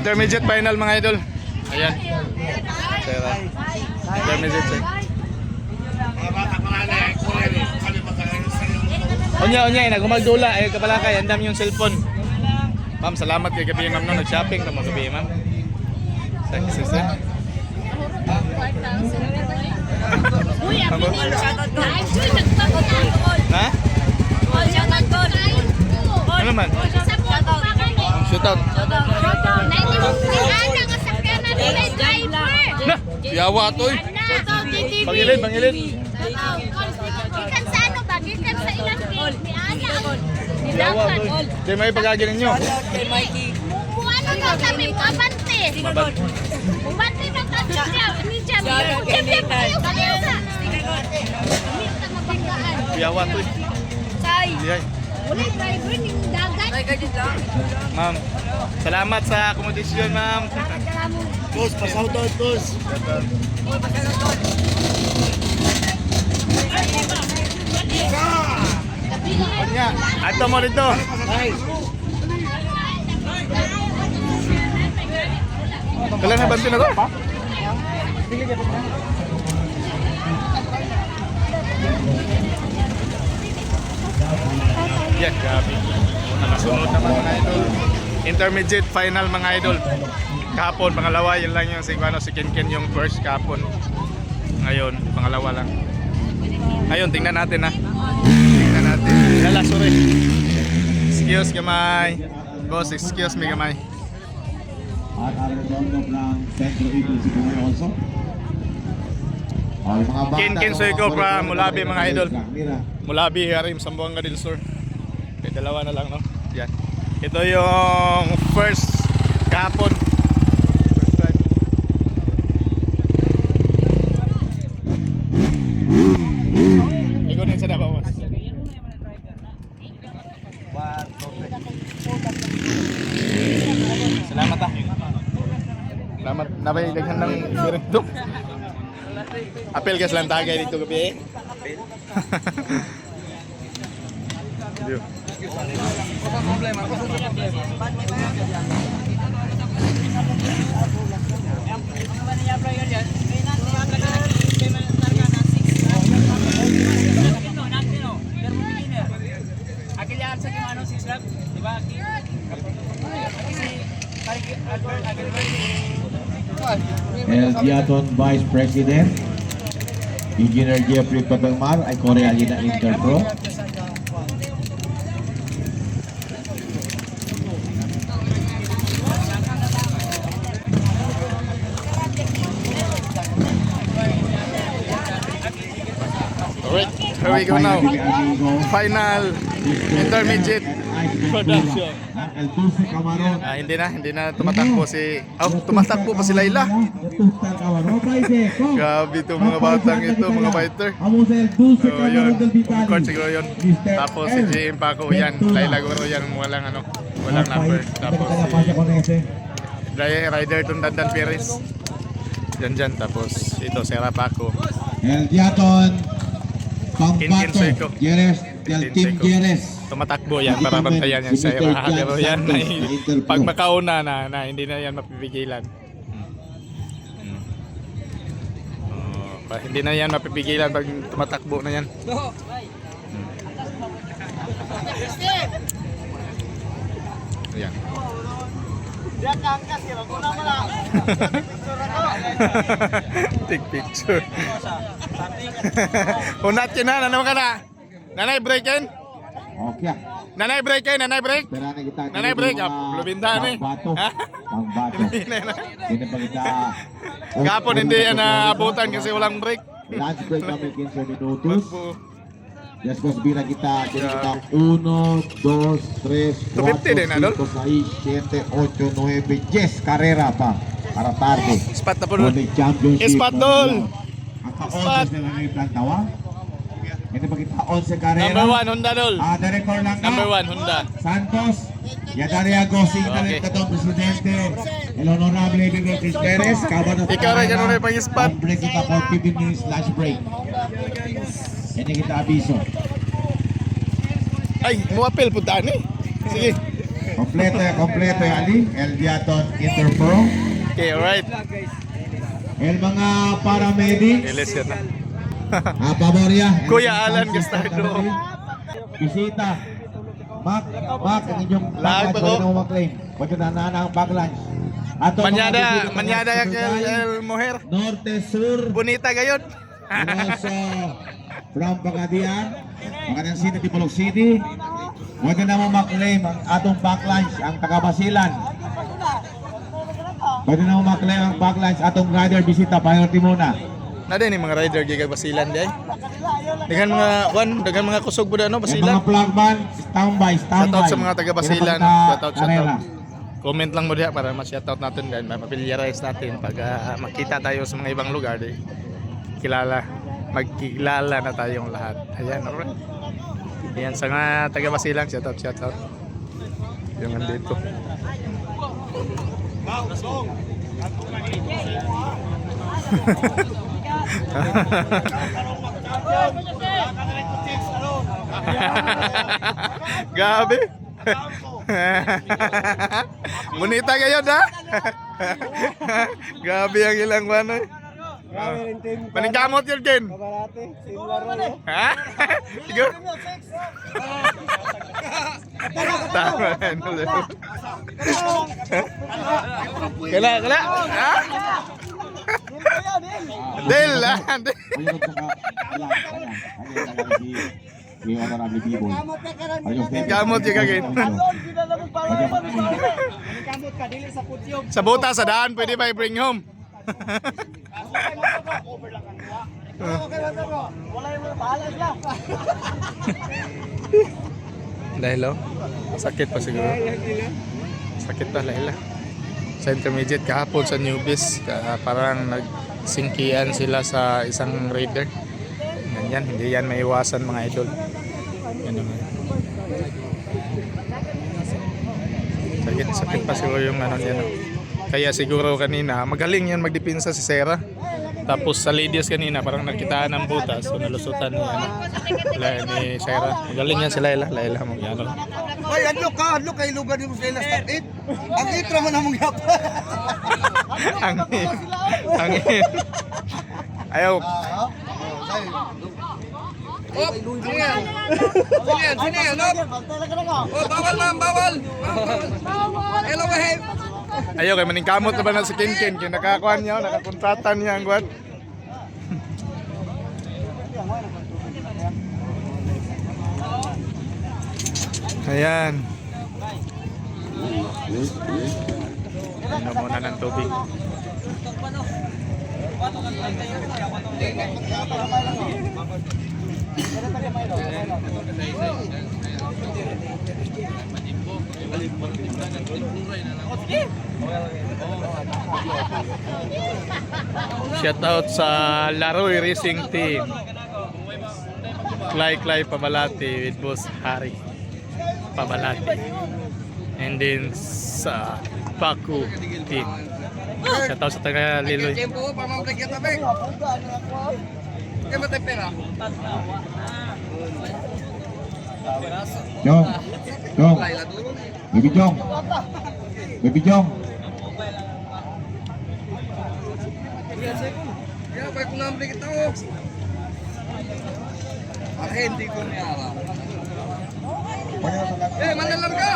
Intermediate final mga idol. Ayan. Sera. Intermediate sir. Unya, nagumagdula ay kapalakay, andam yung cellphone. Ma'am, salamat kay gabi ma'am no, nag-shopping tamo gabi ma'am. Success sir. Ha? Ano man? Shootout. Nah, yawa to eh. Bangilid. Gikan sa ano ba? Gikan sa ilang game. Ni Ana. Yawa to eh. Di may pagkagin ninyo. Ano daw kami? Mabante. Mabante na kami siya. Ni Jam. Yawa to eh. Say. Diyay. Wala driver ning dagat. Ma'am, salamat sa akomodasyon ma'am. Boss, pasautot, boss. Unya, ato mo dito. Kailan na bantin na to? Yan, grabe. Nakasunod naman mga idol. Intermediate final mga idol. Kahapon, pangalawa, yun lang yung si Ken yung first kahapon. Ngayon, pangalawa lang. Ngayon, tingnan natin ha. Tingnan natin. Lalaso rin. Excuse gamay. Boss, excuse me gamay. At Arredondo ng Centro Eagle si Kuya also. Ken Soyko from Mulabi mga idol. Mulabi, Harim, Sambuanga del Sur. Okay, dalawa na lang no. Yan. Ito yung first kahapon. First time. Ikaw din sa dabawas. Salamat ah. Salamat. Nabay daghan ng direkto. Apel ka lang tagay dito gabi eh. Yo. El Diaton Vice President Engineer Jeffrey Pagmar ay Korea Lina Interpro. Alright, here we go now. Final intermediate production. El Dulce Camarón. Hindi na tumatakbo si tumatakbo pa si Layla. Grabe itong mga batang ito, mga fighter. So yun, record siguro yun. Tapos si JM Paco yan, Layla Goro yan, walang number. Tapos si Rider itong Dandan Perez. Dyan, tapos ito Sera Paco. El Diaton Ken Pambato Soyko. Jerez del Team Jerez. Tumatakbo yan para bantayan yan sa pero yan pag makauna na hindi na yan mapipigilan. Hindi na yan mapipigilan pag tumatakbo na yan. Ayan. Take picture. Unat ka na, naman ka na. Nanay break in? Okay. Nanay break in, nanay break? Nanay break, lubinda na eh. Pangbato. Hindi pa kita. Kapon hindi yan naabutan kasi walang break. Lunch break kami 15 minutos. Después bira kita, jadi kita 1, 2, 3, 4, 250 din, ano? 5, 6, 7, 8, 9, 10 carrera pa para tarde. Spot na po Con nun. el championship. Spot dol! Hasta 11 na lang yung plantawa. Hindi pa kita 11 carrera. Number 1, Honda dol. The record lang ka. Number 1, Honda. Santos, Yadaria Gosing na rin katong presidente, el honorable Miguel Cris Perez, kaban na Ikaw rin, ganun rin pang spot. Ang break kita for 15 minutes lunch break. Hindi kita abiso. Ay, muapil puntaan eh. Sige. Kompleto Ali, El Diaton Interpro, Okay, alright. el mga paramedics, Ilis yan na. Paboria, Kuya Alan Gastardo. Bisita. Mac, ang inyong Lag backlunch, ba ko? pwede na mo maklaim. Pwede na ang backlunch. Ato Manyada el mujer. Norte, Sur, Bonita gayon. also from Pagadian, Pagadian City, Tipolog City. Pwede na mo maklaim ang atong backlunch, ang taga-Basilan. Pwede na mo maklaim ang backlunch, atong rider bisita, priority muna. Na din yung mga rider giga Basilan day. Dagan mga kusog buda no Yung Basilan. mga flagman, standby. Shoutout sa mga taga Basilan. Shoutout. Karera. Comment lang mo diha para ma-shoutout natin din, ma-familiarize natin pag makita tayo sa mga ibang lugar di. Magkilala na tayong lahat. Ayan, alright. Ayan sa mga taga Basilan, shoutout. Yung nandito. Gabi. Bonita kayo da. Gabi ang ilang ano. Maningkamot yun, Ken. Ha? Siguro. Tama. Kala. Ha? Del. Kamot yung kagin. Sa buta, sa daan, pwede ba i-bring home? Dahil sakit pa siguro. Sakit pa Laila. Sa intermediate kahapon sa newbies, parang nagsingkian sila sa isang raider. Ganyan, hindi yan maiwasan mga idol. Yan naman. Sakit pa siguro yung ano yan. Kaya siguro kanina, magaling yan magdepensa si Sarah. Tapos sa ladies kanina, parang nakitaan ng butas. So nalusutan ni Sarah. Magaling yan si Laila. Laila mo yan. Ay, adlo kay lugar ni mo sa ilang start 8. Ang intro mo na mong yapa. Angin. Ayaw. Sino yan? Bawal. Hello, behave. Ayaw kay maningkamot na ba na si Kinkin? Kinakakuan niya, nakakontratan niya ang guwan. Ayan. Ano muna ng tubig. Shout out sa Laroy Racing Team. Clay Pabalati with Boss Harry Pabalati. And then sa Paku Team. Shout out sa taga Liloy. Tempo pa mabalik kita be. Kaya pera. Jong. Baby Jong. Ya, baik ko nambalik kita oh. Akin di ko niya alam. Manalam ka.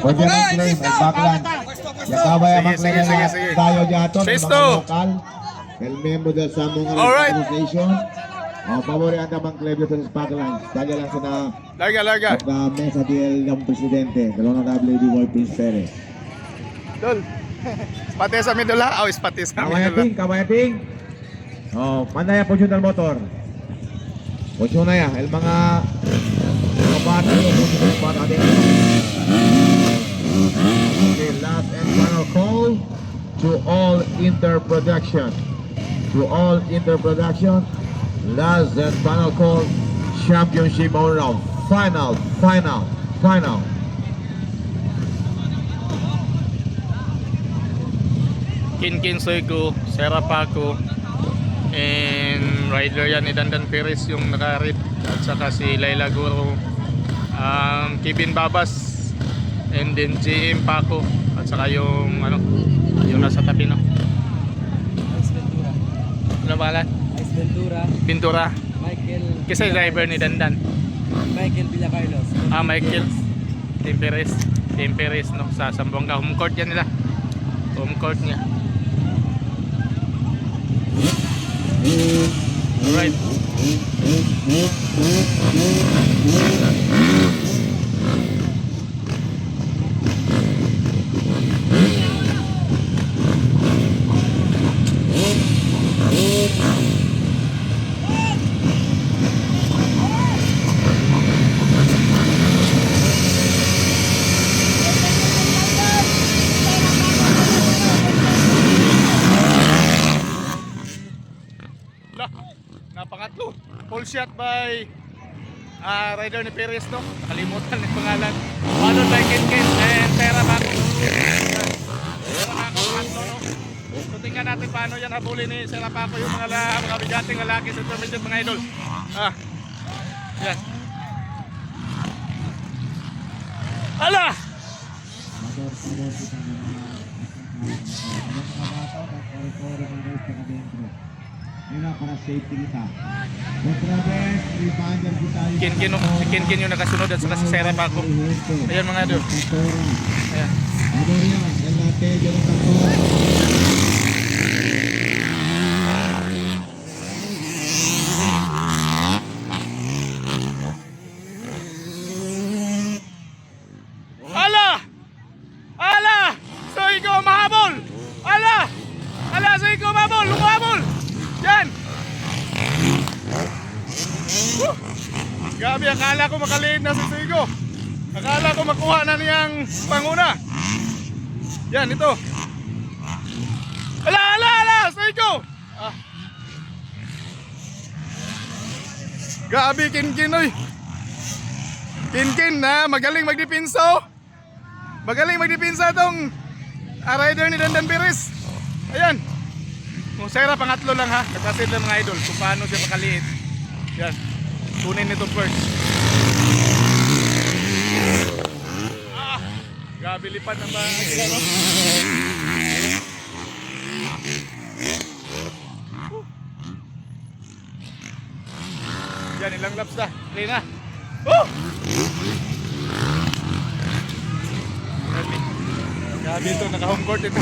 Pwede na claim ang backlunch. Yakabay ang Sige. claim tayo dyaton. Festo. El member del Samong Alright. Organization. Pabori anda mang claim dito sa backlunch. Tagya lang sa Larga. na mesa del ng presidente. Dalawang Lady Boy Prince Perez. Dol. Spate sa midula. Spate sa midula. Kabayating. Mandaya Fortuner Motor. Fortuner ya, el mga kabati Okay, last and final call to all interproduction. Last and final call, championship on round. Final. Kinkin Soyko, Sarah Paco, and rider yan ni Dandan Perez yung naka-red, at saka si Laila Guro, Kevin Babas, and then JM Paco, at saka yung ano, yung nasa tabi, no? Ice Ventura. Ano pangalan? Ice Ventura. Pintura. Michael. Kasi driver ni Dandan. Michael Villacarlos. Michael Team Perez, no, sa Zamboanga. Home court yan nila. Home court niya. Alright. Napangatlo. Full shot by rider ni Perez, no? Nakalimutan yung pangalan. Followed by Ken and Pera Baco. No? So tingnan natin paano yan habulin ni Sera Paco yung mga bigating lalaki sa intermediate, mga idol. Yan. Ala! Para safety kita. Otra vez, reminder kita. Ken yung nakasunod at saka si Sera Paco. Ayan mga idol. Ayan. Adorian, el lateral ng Tacora. Ala! Ala! So ikaw mahabol! Ala! Ala! So ikaw mahabol! Lumahabol! Yan! Gabi, akala ko makaliit na si Sigo. Akala ko makuha na niyang panguna. Yan, ito. Ala! Ala! Ala! Sigo! Gabi, Kin, oy. Kin na, magaling magdipinso. Magaling magdipinsa tong rider ni Dandan Perez. Ayan. Kung Sera, pangatlo lang ha. Nagkasid lang mga idol kung paano siya makaliit. Yan. Tunin nito first. Gabi, lipat ng mga idol, no? Yan, ilang laps na. Clean na. Gabi ito, naka-home court ito.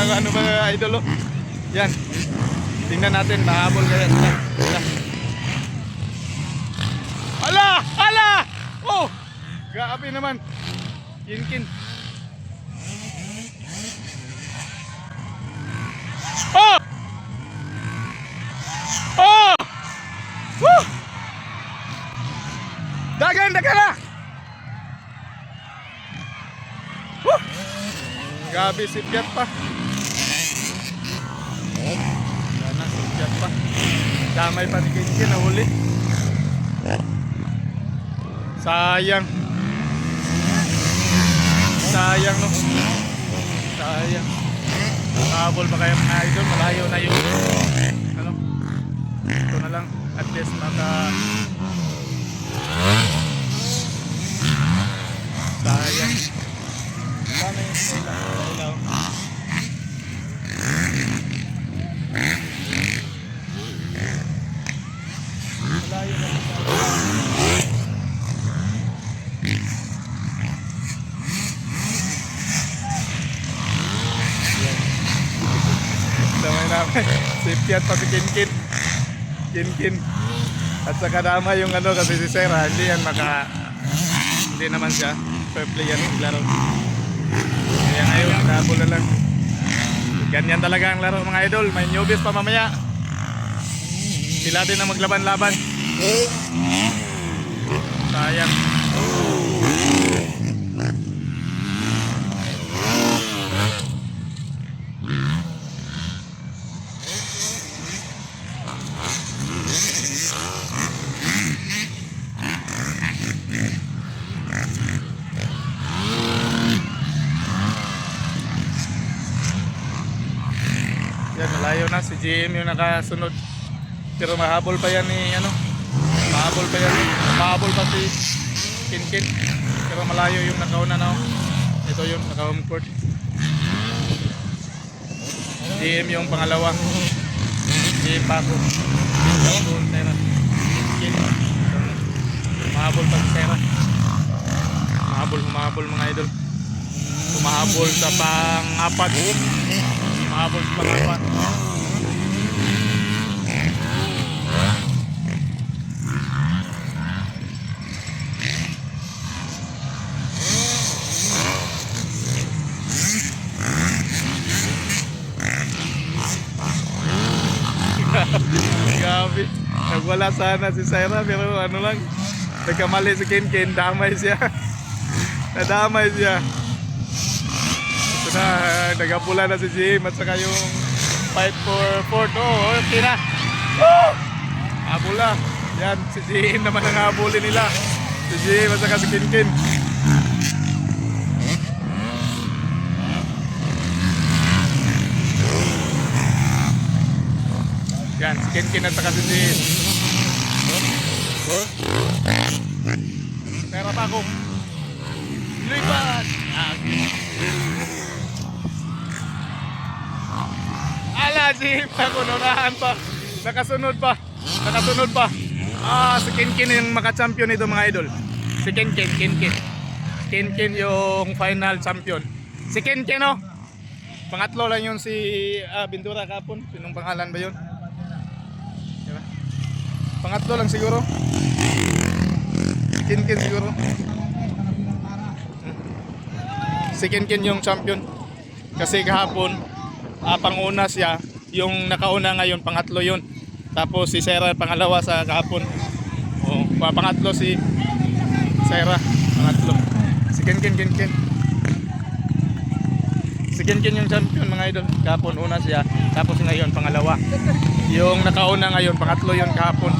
Ano ba idol, oh? Yan. Tingnan natin, mahabol kaya sila. Ala! Ala! Oh! Gabi naman. Kin. Oh! Oh! Woo! Dagan na! Woo! Gabi, sipyat pa. Sana, sipyat pa. Damay pa ni Kin, nahuli. Sayang. Sayang, no? Sayang. Nakabol ba kayo mga idol? Malayo na yung ano? Ito na lang. At least sayang. Sana yung ilaw. Malayo na yung damay namin. Safety pa si Kin. At saka dama yung ano kasi si Sera, hindi naman siya fair play yan yung laro. Kaya ngayon, nabol na lang. Ganyan talaga ang laro mga idol. May newbies pa mamaya. Sila din ang maglaban-laban. Sayang. Yan, malayo na si GM yung nakasunod. Pero mahabol pa yan ni ano. Mahabol pa yan. Mahabol pa si Kinkin. Pero malayo yung nakauna na. Ito yung naka-home court. DM yung pangalawa. DM Paco. Tapos Sera. Kinkin. Mahabol pa si Sera. Humahabol mga idol. Humahabol sa pang-apat. Humahabol sa pang-apat. Grabe. Nagwala sana si Sera pero ano lang. Nagkamali si Kinkin. Damay siya. Nadamay siya. Ito na. Nagapula na si Jim at saka yung fight for fourth. Oh, okay na. Oh! Habula. Yan. Si Jim naman ang habulin nila. Si Jim at saka si Kinkin. Yan, si Kinkin at saka si Jin. Pera pa ako. Lipat! Ala, Jin! Ako, nunahan pa. Nakasunod pa. Nakasunod pa. Si Kinkin yung maka-champion ito mga idol. Si Kinkin. Kinkin yung final champion. Si Kinkin, oh. Pangatlo lang yun si Ventura kapon. Sinong pangalan ba yun? Diba? Pangatlo lang siguro. Kinkin siguro. Si Kinkin yung champion. Kasi kahapon, panguna siya. Yung nakauna ngayon, pangatlo yun. Tapos si Sera pangalawa sa kahapon. Pangatlo si Sera. Pangatlo. Si Kinkin. Si Kinkin yung champion mga idol. Kahapon una siya. Tapos ngayon pangalawa. Yung nakauna ngayon, pangatlo yun kahapon.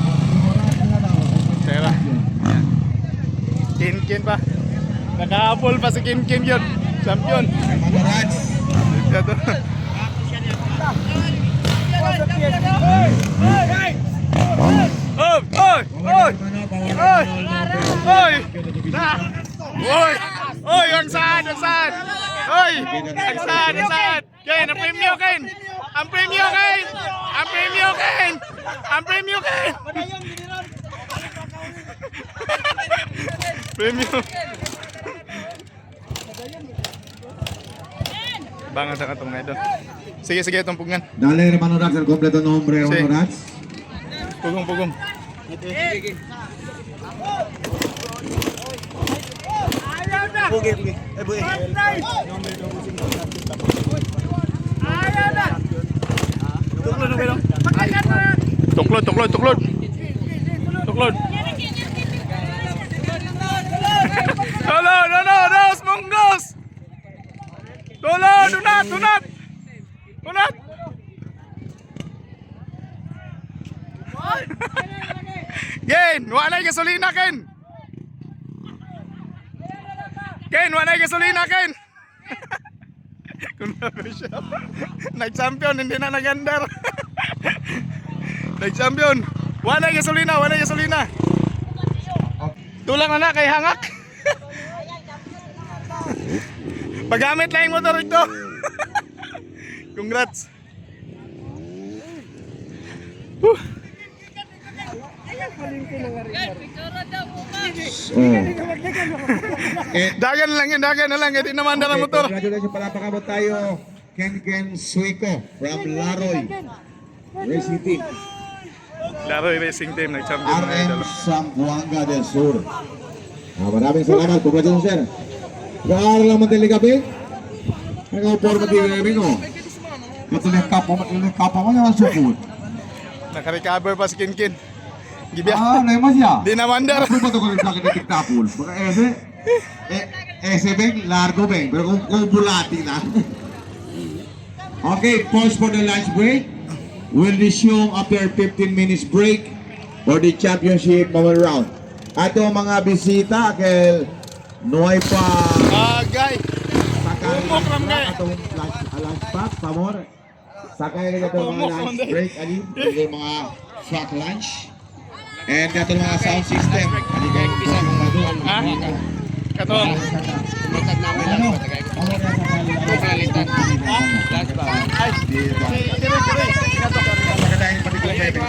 Sera. Yan. Kinkin pa. Nakahabol pa si Kinkin yun. Champion. Ito. Oy, ang saan? Oy, ang saan? Ken, ang premium Ken. Ang premium. Premium. Bangan sa katong ito. Sige, itong pugan. Dale hermano Rax, el completo nombre hermano Rax. Pugong. Tuklod. No, Monggos. Dunat. Ken, wala gasolina Ken. Nag-champion, hindi na nagandar. Nag-champion. Wala gasolina. Tulang na kay hangak. Pagamit lang yung motor ito. Congrats. Dagan na lang. Hindi naman dala motor. Congratulations, palapakabot tayo. Ken Suico from Laroy Racing Team. Laroy Racing Team, nag-champion na RM idol. Zamboanga del Sur. Maraming salamat. Congratulations, sir. Kaaral lang matili gabi. Nag-upor matili gabi, no? Matuloy kapo mo naman sukod. Naka-recover pa si Kinkin. Gibya. Naman siya. Di na mandar. Ano ba ito kung nagkakit ng tiktapol? Baka ese beng, largo beng. Pero kung bulati na. Okay, pause for the lunch break. We'll resume after 15 minutes break for the championship moment round. Ato mga bisita kay Noy pa Agay. Umok lang gay. atong lunch pack, pamor. Sakay na ito mga lunch break ali. Yung mga Frack lunch. And dito mga sound system. Hindi kayo bisa kung maduan. Ha? Katong. Ano? Pagkalitan. Last ba? Ay, dire. Magandang particular baby.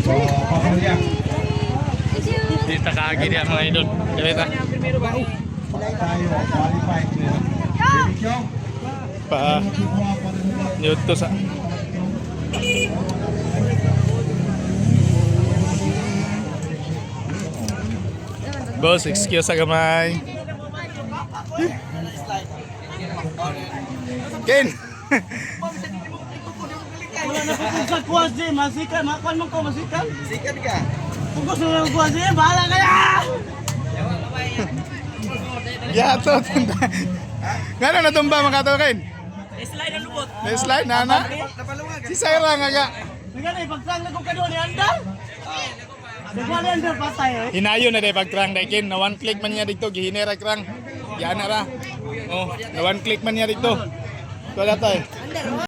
So, papalya. Di takagi dia mga idol. Dire ta. Tayo, qualified. Baby Chong. Pa dito sa Boss, excuse sa gamay. Ken. Wala na kung sa kuwas di, masikan, makuan mo ko masikan. Sikat ka. Pugos na lang kuwas di, bahala ka na! Yato. Ngano natumba mga to Ken? Slide ang lubot. Slide na na. Si Sarah nga ga. Nagana, ipagtang na kong kado ni Andal. Nagana ni Andal patay eh. Hinayo na day pagkrang day Ken. Na one click man niya dito gihinera krang. Yan na ra. Oh, na one click man niya dito. Wala tayo.